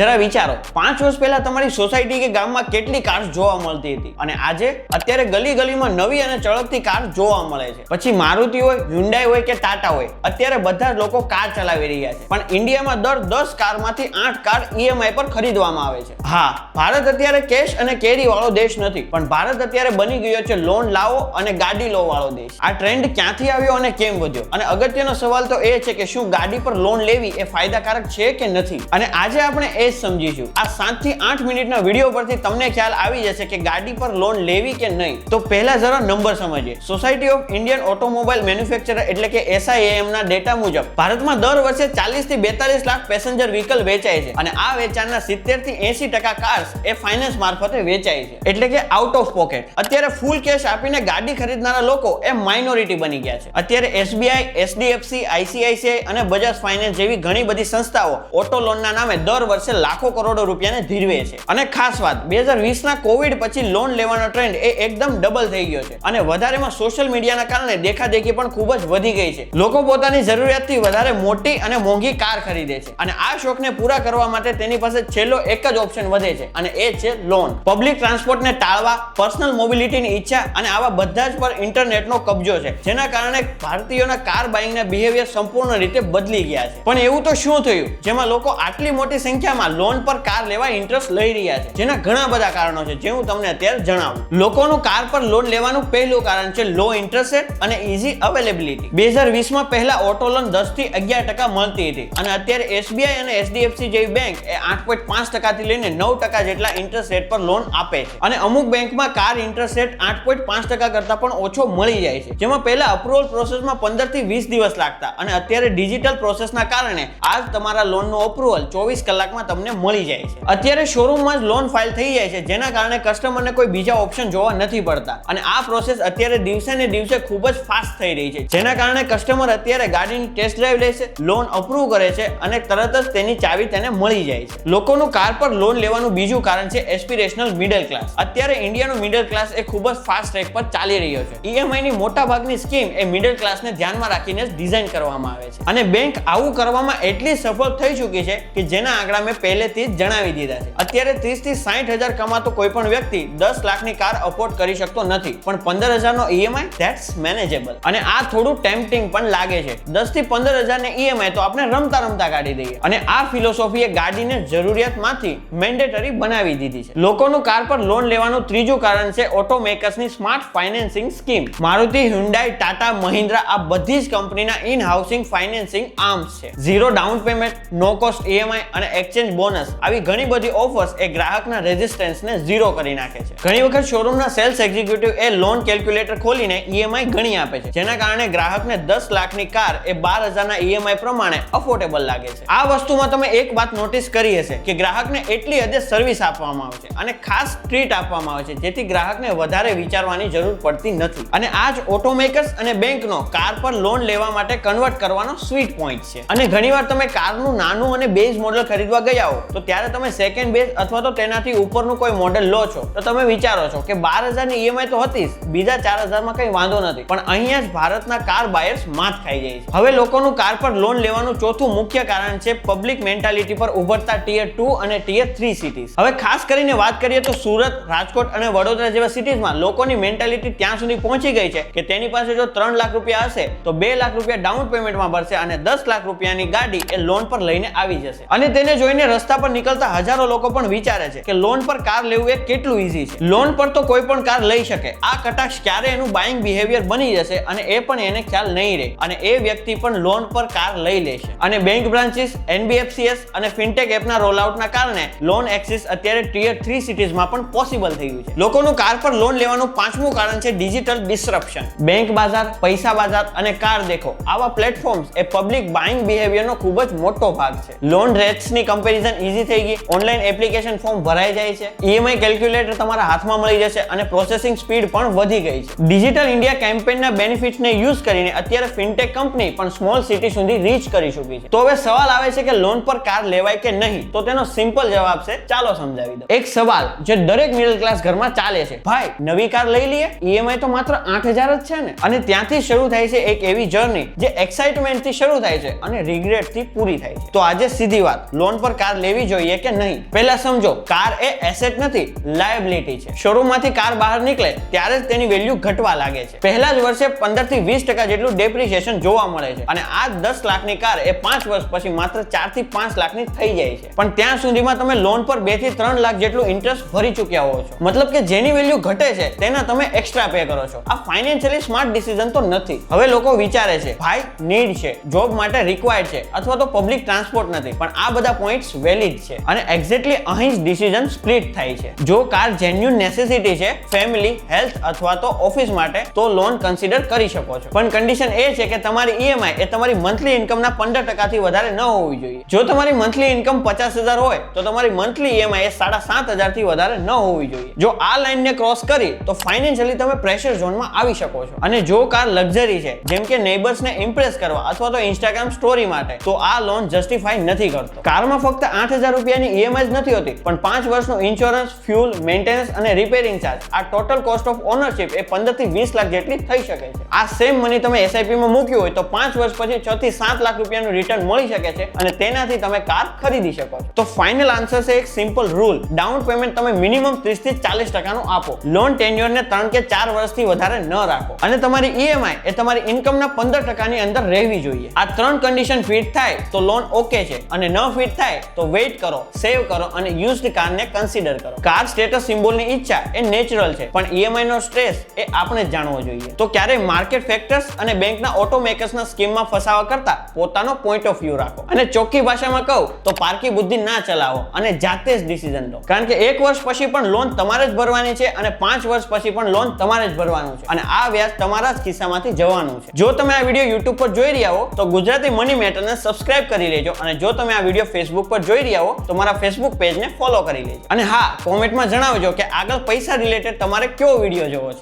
જરા વિચારો, 5 વર્ષ પહેલા તમારી સોસાયટી કે ગામમાં કેટલી કાર્સ જોવા મળતી હતી અને આજે અત્યારે ગલી ગલીમાં નવી અને ચળકતી કાર જોવા મળે છે. પછી મારુતિ હોય, હ્યુન્ડાઈ હોય કે ટાટા હોય, અત્યારે બધા લોકો કાર ચલાવી રહ્યા છે. પણ ઇન્ડિયામાં દર 10 કારમાંથી 8 કાર EMI પર ખરીદવામાં આવે છે. હા, ભારત અત્યારે કેશ અને કેરી વાળો દેશ નથી, પણ ભારત અત્યારે બની ગયો છે લોન લાવો અને ગાડી લો વાળો દેશ. આ ટ્રેન્ડ ક્યાંથી આવ્યો અને કેમ વધ્યો? અને અગત્યનો સવાલ તો એ છે કે શું ગાડી પર લોન લેવી એ ફાયદાકારક છે કે નથી? અને આજે આપણે એ જ સમજીશું. આ 7 થી 8 મિનિટના વિડીયો પરથી તમને ખ્યાલ આવી જશે કે ગાડી પર લોન લેવી કે નહીં. તો પહેલા જરા નંબર સમજીએ. Society of Indian automobile manufacturer એટલે કે SIAM ના ડેટા મુજબ ભારતમાં દર વર્ષે 40 થી 42 લાખ પેસેન્જર વ્હીકલ વેચાય છે અને આ વેચાણના 70 થી 80% કાર્સ એ ફાઇનાન્સ મારફતે વેચાય છે, એટલે કે આઉટ ઓફ પોકેટ. અત્યારે ફૂલ કેશ આપીને ગાડી ખરીદનારા લોકો એ માઇનોરિટી બની ગયા છે. અત્યારે SBI, HDFC, ICICI અને બજાજ ફાઇનાન્સ જેવી ઘણી બધી સંસ્થાઓ ઓટો લોનના નામે દર વર્ષે લાખો કરોડો રૂપિયાને ધીરવે છે. અને ખાસ વાત, 2020 ના કોવિડ પછી લોન લેવાનો ટ્રેન્ડ એ એકદમ ડબલ થઈ ગયો છે અને વધારેમાં સોશિયલ મીડિયાના કારણે દેખાદેખી પણ ખૂબ જ વધી ગઈ છે. લોકો પોતાની જરૂરિયાતથી વધારે મોટી અને મોંઘી કાર ખરીદે છે અને આ શોખને પૂરા કરવા માટે તેની પાસે છેલ્લો એક જ ઓપ્શન વધે છે અને એ છે લોન. પબ્લિક ટ્રાન્સપોર્ટને ટાળવા, પર્સનલ મોબિલિટીની ઈચ્છા અને આવા બધા જ પર ઇન્ટરનેટનો કબજો છે, જેના કારણે ભારતીયોના કાર બાઇંગના બિહેવિયર સંપૂર્ણ રીતે બદલી ગયા છે. પણ એવું તો શું થયું જેમાં લોકો આટલી મોટી સંખ્યામાં લોન પર કાર લેવા ઇન્ટરેસ્ટ લઈ રહ્યા છે? જેના ઘણા બધા કારણો છે જે હું તમને અત્યારે જણાવું. લોકોનું કાર પર લોન લેવાનું પહેલું કારણ છે લો ઇન્ટરેસ્ટ રેટ અને ઈઝી અવેલેબિલિટી. 2020 માં પહેલા ઓટો લોન 10 થી 11% મળતી હતી અને અત્યારે SBI અને HDFC જેવી બેંક એ 8.5% થી લઈને 9% જેટલા ઇન્ટરેસ્ટ રેટ પર લોન આપે છે અને અમુક બેંકમાં કાર ઇન્ટરેસ્ટ રેટ 8.5% કરતા પણ ઓછો મળી જાય છે, જેમાં પહેલા અપ્રુવલ પ્રોસેસમાં 15 થી 20 દિવસ લાગતા અને અત્યારે ડિજિટલ પ્રોસેસના કારણે આજ તમારા લોનનું અપ્રુવલ 24 કલાકમાં તમને મળી જાય છે. અત્યારે શોરૂમમાં જ લોન ફાઇલ થઈ જાય છે, જેના કારણે કસ્ટમરને કોઈ બીજા ઓપ્શન જોવા નથી પડતા અને આ પ્રોસેસ અત્યારે દિવસે ને દિવસે ખૂબ જ ફાસ્ટ થઈ રહી છે, જેના કારણે કસ્ટમર અત્યારે ગાડીની ટેસ્ટ ડ્રાઈવ લે છે, લોન અપ્રૂવ કરે છે અને તરત જ તેની ચાવી તેને મળી જાય છે. લોકોનું કાર પર લોન લેવાનું બીજું કારણ છે એસ્પિરેશનલ મિડલ ક્લાસ. અત્યારે ઇન્ડિયાનું મિડલ ક્લાસ એ ખૂબ જ ફાસ્ટ ટ્રેક પર ચાલી રહ્યો છે. EMI ની મોટા ભાગની સ્કીમ એ મિડલ ક્લાસને ધ્યાનમાં રાખીને જ ડિઝાઇન કરવામાં આવે છે અને બેંક આવું કરવામાં એટલી સફળ થઈ ચૂકી છે કે જેના આંકડા મેં પહેલેથી જ જણાવી દીધા છે. અત્યારે 30 થી 60,000 કમાતો કોઈ પણ વ્યક્તિ 10 લાખની કાર અફોર્ડ કરી શકતો નથી, પણ 15,000 નો EMI ધેટ્સ મેનેજેબલ. અને આ થોડું ટેમ્પટિંગ પણ લાગે છે. 10 થી 15,000 ને EMI તો આપણે રમતા રમતા કાઢી દઈએ અને આ ફિલોસોફીએ ગાડીને જરૂરિયાતમાંથી મેન્ડેટરી બનાવી દીધી છે. લોકોનું કાર પર લોન લેવાનું ત્રીજું કારણ છે ઓટોમેકર્સની smart financing scheme. Maruti, Hyundai, Tata, Mahindra આ બધી જ કંપનીના ઇન હાઉસિંગ ફાઇનાન્સિંગ આર્મ્સ છે. Zero down payment, no cost EMI અને એક્સચેન્જ બોનસ આવી ઘણી બધી ઓફર્સ એ ગ્રાહકના રેઝિસ્ટન્સને ઝીરો કરી નાખે છે. ઘણી વખત શોરૂમના સેલ્સ એક્ઝિક્યુટિવ એ લોન કેલ્ક્યુલેટર ખોલીને EMI ગણી આપે છે, જેના કારણે ગ્રાહકને 10 લાખની કાર એ 12,000 ના EMI પ્રમાણે અફોર્ડેબલ લાગે છે. આ વસ્તુમાં તમે એક વાત નોટિસ કરી હશે કે ગ્રાહકને એટલી હદે સર્વિસ આપવામાં આવે છે અને ખાસ ટ્રીટ આપવામાં આવે છે, જેથી ગ્રાહકને વધારે વિચારવાની જરૂર પડતી નથી. અને આ જ ઓટોમેકર્સ અને બેંકનો કાર પર લોન લેવા માટે કન્વર્ટ કરવાનો સ્વીટ પોઈન્ટ છે. અને ઘણીવાર તમે કારનું નાનું અને બેઝ મોડેલ ખરીદવા ગયા હો તો ત્યારે તમે સેકન્ડ બેઝ અથવા તો તેનાથી ઉપરનું કોઈ મોડેલ લો છો તો તમે વિચારો છો કે 12,000 ની EMI તો હતી જ, બીજા 4,000 માં કઈ વાંધો નથી. પણ અહીંયા જ ભારતના કાર બાયર્સ માત ખાઈ જાય છે. હવે લોકોનું કાર પર લોન લેવાનું ચોથું મુખ્ય કારણ છે પબ્લિક મેન્ટાલિટી પર ઉભરતા ટિયર 2 અને ટિયર 3 સિટીઝ. હવે ખાસ કરીને વાત કરીએ તો સુરત, રાજકોટ અને વડોદરા જેવા સિટીઝમાં લોકોની મેન્ટાલિટી ત્યાં સુધી પહોંચી ગઈ છે કે તેની પાસે જો 3 લાખ રૂપિયા હશે તો 2 લાખ રૂપિયા ડાઉન પેમેન્ટમાં ભરશે અને 10 લાખ રૂપિયાની ગાડી એ લોન પર લઈને આવી જશે. અને તેને જોઈને રસ્તા પર નીકળતા હજારો લોકો પણ વિચારે છે કે લોન પર કાર લેવું એ કેટલું ઈઝી છે. લોન પર તો કોઈ પણ કાર લઈ શકે. આ કટાક્ષ ક્યારે એનું બાઇંગ બિહેવિયર બની જશે અને એ પણ એને ખ્યાલ નહીં રહે અને એ વ્યક્તિ પણ લોન પર કાર લઈ લેશે. અને બેંક બ્રાન્ચીસ, NBFCs અને ફિનટેક એપના રોલઆઉટના કારણે લોન એક્સેસ અત્યારે ટિયર 3 સિટીઝમાં પણ પોસિબલ થયું છે. લોકોનું કાર પર લોન લેવાનું પાંચમું કારણ છે ડિજિટલ ડિસ્રપ્શન. બેંક બજાર, પૈસા બજાર અને કાર દેખો આવા પ્લેટફોર્મ્સ એ પબ્લિક બાઇંગ બિહેવિયરનો ખૂબ જ મોટો ભાગ છે. લોન રેટ્સની કમ્પેરિઝન ઈઝી થઈ ગઈ, ઓનલાઈન એપ્લિકેશન ફોર્મ ભરાઈ જાય છે, EMI કેલ્ક્યુલેટર તમારા હાથમાં મળી જશે અને પ્રોસેસિંગ સ્પીડ પણ વધી ગઈ છે. ડિજિટલ ઇન્ડિયા કેમ્પેનના બેનિફિટ્સને યુઝ કરીને અત્યારે ફિનટેક કંપની પણ સ્મોલ સિટી સુધી રીચ કરી ચૂકી છે. તો હવે સવાલ આવે છે કે લોન પર કાર લેવાય કે નહીં? તો તેનો સિમ્પલ જવાબ છે, ચાલો સમજાવી દઉં. એક સવાલ જે દરેક મિડલ ક્લાસ ઘરમાં ચાલે છે, ભાઈ નવી કાર લઈ લઈએ, EMI તો માત્ર 8,000 જ છે ને. અને ત્યાંથી શરૂ થાય છે એક એવી જર્ની જે એક્સાઇટમેન્ટ થી શરૂ થાય છે અને રિગ્રેટ થી પૂરી થાય છે. તો આજે સીધી વાત, લોન પર કાર કાર લેવી જોઈએ કે નહીં. પહેલા સમજો, કાર એ એસેટ નથી, લાયબિલિટી છે. શોરૂમમાંથી કાર બહાર નીકળે ત્યારે જ તેની વેલ્યુ ઘટવા લાગે છે. પહેલા જ વર્ષે 15 થી 20% જેટલું ડેપ્રિસિએશન જોવા મળે છે અને આ 10 લાખની કાર એ 5 વર્ષ પછી માત્ર 4 થી 5 લાખની થઈ જાય છે. પણ ત્યાં સુધીમાં તમે લોન પર 2 થી 3 લાખ જેટલું ઇન્ટરેસ્ટ ભરી ચૂક્યા હો છો. મતલબ કે જેની વેલ્યુ ઘટે છે તેના તમે એક્સ્ટ્રા પે કરો છો. આ ફાઇનાન્શિયલી સ્માર્ટ ડિસિઝન તો નથી. હવે લોકો વિચારે છે, ભાઈ નીડ છે, જોબ માટે રિક્વાયર્ડ છે અથવા તો પબ્લિક ટ્રાન્સપોર્ટ નથી. પણ આ બધા પોઈન્ટ્સ વેલિડ છે અને એક્ઝેક્ટલી અહીં જ ડિસિઝન સ્પ્લિટ થાય છે. જો કાર જેન્યુઇન નેસેસિટી છે, ફેમિલી, હેલ્થ અથવા તો ઓફિસ માટે, તો લોન કન્સિડર કરી શકો છો. પણ કન્ડિશન એ છે કે તમારી ઈએમઆઈ એ તમારી મંથલી ઇન્કમના 15% થી વધારે ન હોવી જોઈએ. જો તમારી મંથલી ઇન્કમ 50,000 હોય તો તમારી મંથલી ઈએમઆઈ એ 7,500 થી વધારે ન હોવી જોઈએ. જો આ લાઈનને ક્રોસ કરી તો ફાઇનાન્શિયલી તમે પ્રેશર ઝોનમાં આવી શકો છો. અને જો કાર લક્ઝરી છે, જેમ કે નેબર્સને ઇમ્પ્રેસ કરવા અથવા તો ઇન્સ્ટાગ્રામ સ્ટોરી માટે, તો આ લોન જસ્ટિફાઈ નથી કરતો. કારમાં ફક્ત 8,000 રૂપિયાની ઈએમઆઈ જ નથી હોતી, પણ 5 વર્ષનો ઇન્સ્યોરન્સ, ફ્યુલ, મેન્ટેનન્સ અને રિપેરિંગ ચાર્જ, આ ટોટલ કોસ્ટ ઓફ ઓનરશિપ એ 15 થી 20 લાખ જેટલી થઈ શકે છે. આ સેમ મની તમે એસઆઈપી માં મૂક્યું હોય તો 5 વર્ષ પછી 6 થી 7 લાખ રૂપિયાનું રિટર્ન મળી શકે છે અને તેનાથી તમે કાર ખરીદી શકો છો. તો ફાઇનલ આન્સર છે એક સિમ્પલ રૂલ. ડાઉન પેમેન્ટ તમે મિનિમમ 30 થી 40% નું આપો. લોન ટેન્યુઅરને 3 કે 4 વર્ષથી વધારે ન રાખો અને તમારી ઈએમઆઈ એ તમારી ઇન્કમના 15% ની અંદર રહેવી જોઈએ. આ 3 કન્ડિશન ફિટ થાય તો લોન ઓકે છે અને ન ફિટ થાય તો વેઇટ કરો, સેવ કરો અને યુઝડ કારને કન્સિડર કરો. કાર સ્ટેટસ સિમ્બોલની ઈચ્છા એ નેચરલ છે, પણ ઈએમઆઈ નો સ્ટ્રેસ એ આપણે જ જાણવો જોઈએ. તો ક્યારેય માર્કેટ ફેક્ટર્સ અને બેંકના ઓટોમેકર્સના સ્કીમમાં ફસાવા કરતા પોતાનો પોઈન્ટ ઓફ વ્યૂ રાખો. અને ચોખ્ખી ભાષામાં કહું તો પારકી બુદ્ધિ ના ચલાવો અને જાતે જ ડિસિઝન લો. કારણ કે 1 વર્ષ પછી પણ લોન તમારે જ ભરવાની છે અને 5 વર્ષ પછી પણ લોન તમારે જ ભરવાનું છે અને આ વ્યાજ તમારા જ ખિસ્સામાંથી જવાનું છે. જો તમે આ વિડીયો YouTube પર જોઈ રહ્યા હો તો ગુજરાતી મની મેટરને સબસ્ક્રાઇબ કરી લેજો અને જો તમે આ વિડીયો Facebook પર જોઈ રહ્યા હો તો મારા Facebook પેજને ફોલો કરી લેજો. અને હા, કોમેન્ટમાં જણાવજો કે આગળ પૈસા રિલેટેડ તમારે કયો વિડીયો જોવો છે.